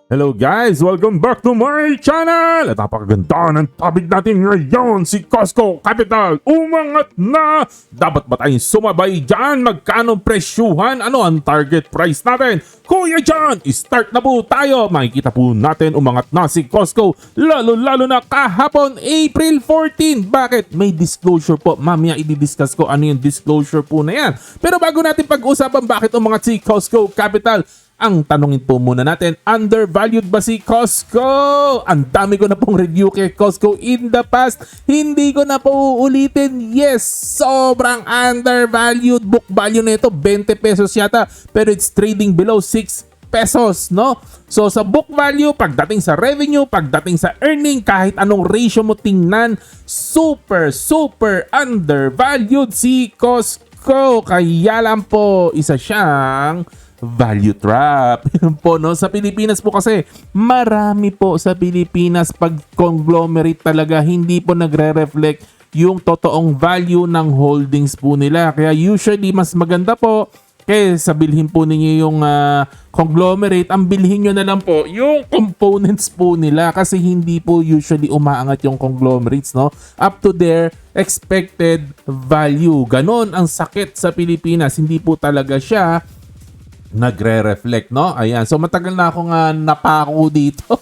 Hello guys! Welcome back to my channel! At napakaganda ng topic natin ngayon, si Costco Capital. Umangat na! Dapat ba tayong sumabay dyan? Magkano presyuhan? Ano ang target price natin? Kuya John, start na po tayo! Makikita po natin umangat na si Costco. Lalo na kahapon, April 14. Bakit? May disclosure po. Mamaya i-discuss ko ano yung disclosure po na yan. Pero bago natin pag-usapan bakit umangat si Costco Capital, ang tanongin po muna natin, undervalued ba si Costco? Ang dami ko na pong review kay Costco in the past. Hindi ko na po uulitin. Yes, sobrang undervalued. Book value na ito, 20 pesos yata. Pero it's trading below 6 pesos, no? So sa book value, pagdating sa revenue, pagdating sa earning, kahit anong ratio mo tingnan, super undervalued si Costco. Kaya lang po, isa siyang value trap. Yun po, no? Sa Pilipinas po kasi, marami po sa Pilipinas pag conglomerate talaga, hindi po nagre-reflect yung totoong value ng holdings po nila. Kaya usually, mas maganda po kaysa bilhin po ninyo yung conglomerate, ang bilhin nyo na lang po yung components po nila kasi hindi po usually umaangat yung conglomerates, no? Up to their expected value. Ganon ang sakit sa Pilipinas. Hindi po talaga siya nagre-reflect, no? Ayan. So matagal na akong napako dito.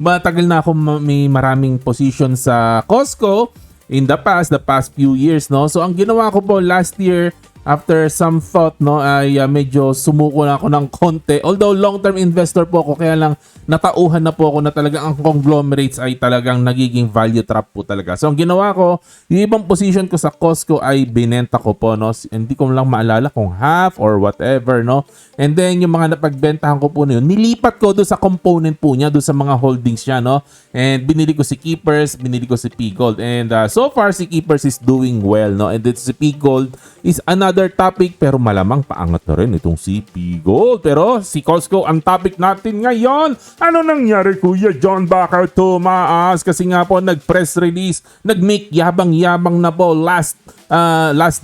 Matagal na akong may maraming position sa Costco in the past few years, no? So ang ginawa ko po last year, after some thought, no, ay medyo sumuko na ako ng konti. Although long-term investor po ako, kaya lang natauhan na po ako na talagang ang conglomerates ay talagang nagiging value trap po talaga. So ang ginawa ko, yung ibang position ko sa Costco ay binenta ko po, no. Hindi ko lang maalala kung half or whatever, no. And then yung mga napagbentahan ko po na yun, nilipat ko doon sa component po niya, doon sa mga holdings niya, no. And binili ko si Keepers, binili ko si P-Gold. And so far si Keepers is doing well, no. And then si P-Gold is another topic, pero malamang paangat na rin itong si P-Gold. Pero si Costco ang topic natin ngayon. Ano nangyari, Kuya John? Bakit tumaas? Kasi nga po nag-press release, nag-make yabang-yabang na po last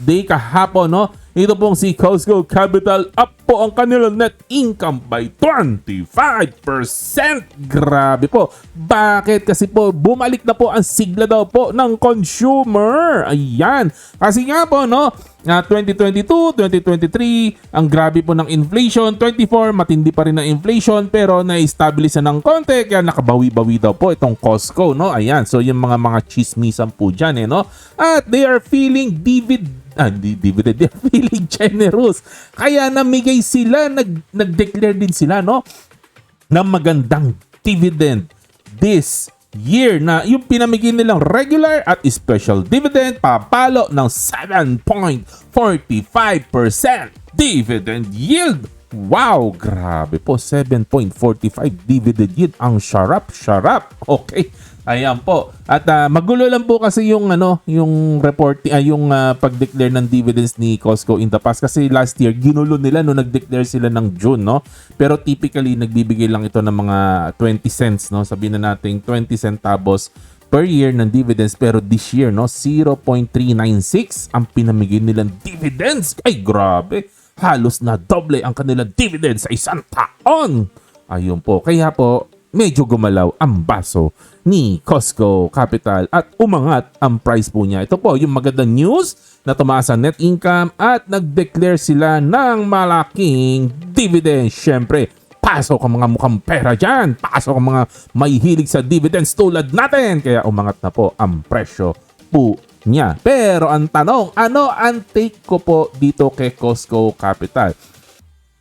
day kahapon, no? Ito pong si Costco Capital, up po ang kanilang net income by 25%. Grabe po. Bakit? Kasi po bumalik na po ang sigla daw po ng consumer. Ayan. Kasi nga po, no, 2022, 2023, ang grabe po ng inflation. 24, matindi pa rin ang inflation pero na-establish na ng konti kaya nakabawi-bawi daw po itong Costco, no? Ayan. So yung mga chismisan po dyan, no? At they are feeling dividend, they are feeling generous. Kaya namigay sila, nag-declare din sila, no, ng magandang dividend this year na yung pinamigay nilang regular at special dividend papalo ng 7.45% dividend yield. Wow, grabe po, 7.45 dividend yield. Ang sharap. Okay. Ayan po. At magulo lang po kasi yung yung report yung pag-declare ng dividends ni Costco in the past kasi last year ginulo nila no nag-declare sila ng June, no. Pero typically nagbibigay lang ito ng mga 20 cents, no. Sabihin na natin 20 centavos per year ng dividends, pero this year, no, 0.396 ang pinamigay nilang dividends. Ay, grabe. Halos na doble ang kanilang dividends sa isang taon. Ayun po. Kaya po medyo gumalaw ang baso ni Costco Capital at umangat ang price po niya. Ito po yung magandang news na tumaas ang net income at nag-declare sila ng malaking dividend. Siyempre, pasok ang mga mukhang pera dyan. Pasok ang mga may hilig sa dividends tulad natin. Kaya umangat na po ang presyo po niya. Pero ang tanong, ano ang take ko po dito kay Costco Capital?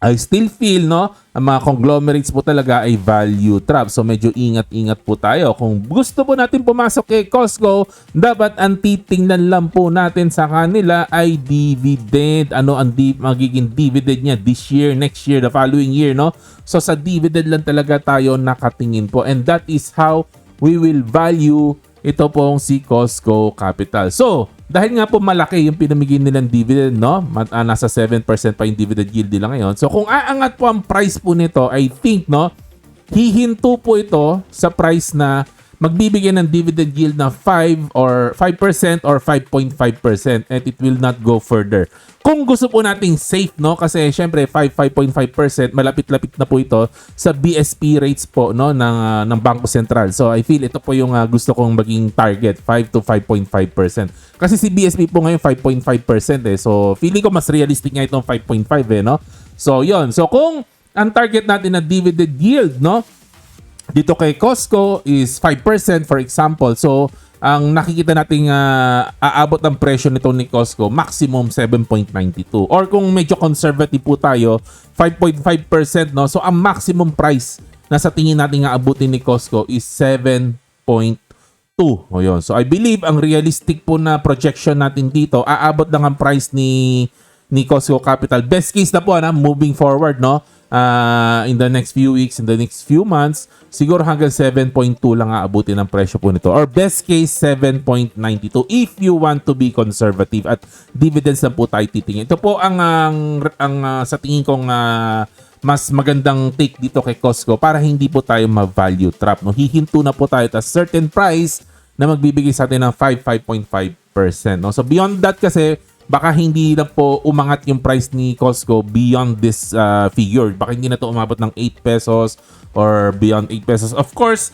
I still feel, no, ang mga conglomerates po talaga ay value trap. So medyo ingat-ingat po tayo. Kung gusto po natin pumasok kay Costco, dapat ang titingnan lang po natin sa kanila ay dividend. Ano ang magiging dividend niya this year, next year, the following year, no? So sa dividend lang talaga tayo nakatingin po. And that is how we will value ito pong si Costco Capital. So, dahil nga po malaki yung pinamigay nilang dividend, no? Nasa 7% pa yung dividend yield nila ngayon. So, kung aangat po ang price po nito, I think, no, hihinto po ito sa price na magbibigay ng dividend yield na 5% or 5.5% and it will not go further. Kung gusto po nating safe, no, kasi syempre 5.5% malapit-lapit na po ito sa BSP rates po, no, ng Bangko Sentral. So I feel ito po yung gusto kong maging target, 5 to 5.5%. Kasi si BSP po ngayon 5.5% eh. So feeling ko mas realistic nga itong 5.5 eh, no. So yon. So kung ang target natin na dividend yield, no, dito kay Costco is 5% for example. So ang nakikita nating aabot ng presyo nito ni Costco, maximum 7.92. Or kung medyo conservative po tayo, 5.5%, no? So ang maximum price na sa tingin natin aabutin ni Costco is 7.2. O yun. So I believe ang realistic po na projection natin dito, aabot lang ang price ni Costco Capital. Best case na po moving forward, no? In the next few weeks, in the next few months, siguro hanggang 7.2 lang aabutin ang presyo po nito. Or best case, 7.92 if you want to be conservative at dividends na po tayo titingin. Ito po ang sa tingin kong mas magandang take dito kay Costco para hindi po tayo ma-value trap. No? Hihinto na po tayo at a certain price na magbibigay sa atin ng 5.5%. No? So beyond that kasi, baka hindi na po umangat yung price ni Costco beyond this figure. Baka hindi na to umabot ng 8 pesos or beyond 8 pesos. Of course,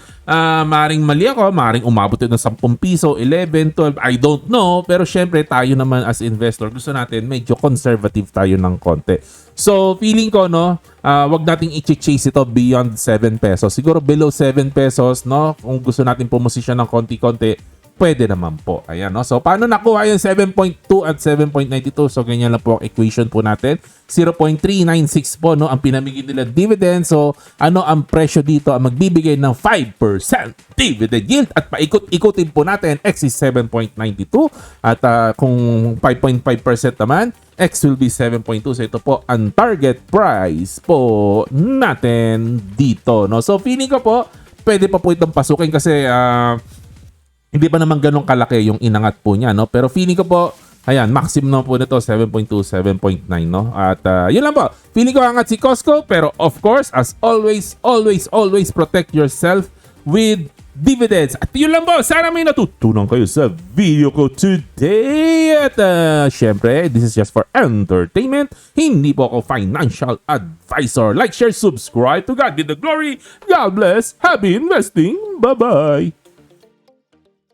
maring mali ako, maring umabot ito ng 10 piso, 11, 12, I don't know. Pero syempre tayo naman as investor, gusto natin medyo conservative tayo ng konti. So feeling ko, no, wag nating i-chase ito beyond 7 pesos. Siguro below 7 pesos, no, kung gusto natin pumosisyon ng konti-konti, pwede naman po. Ayan, no? So, paano nakuha yung 7.2 at 7.92? So, ganyan lang po ang equation po natin. 0.396 po, no? Ang pinamigay nila dividend. So, ano ang presyo dito? Ang magbibigay ng 5% dividend yield. At paikot-ikutin po natin, X is 7.92. At kung 5.5% naman, X will be 7.2. So, ito po ang target price po natin dito, no? So, feeling ko po, pwede pa po itong pasukin kasi hindi pa naman ganun kalaki yung inangat po niya, no? Pero feeling ko po, ayan, maximum na po nito, 7.2, 7.9, no? At yun lang po. Feeling ko angat si Costco, pero of course, as always, always protect yourself with dividends. At yun lang po, sana may natutunan kayo sa video ko today. At syempre, this is just for entertainment. Hindi po ako financial advisor. Like, share, subscribe. To God be the glory. God bless. Happy investing. Bye-bye.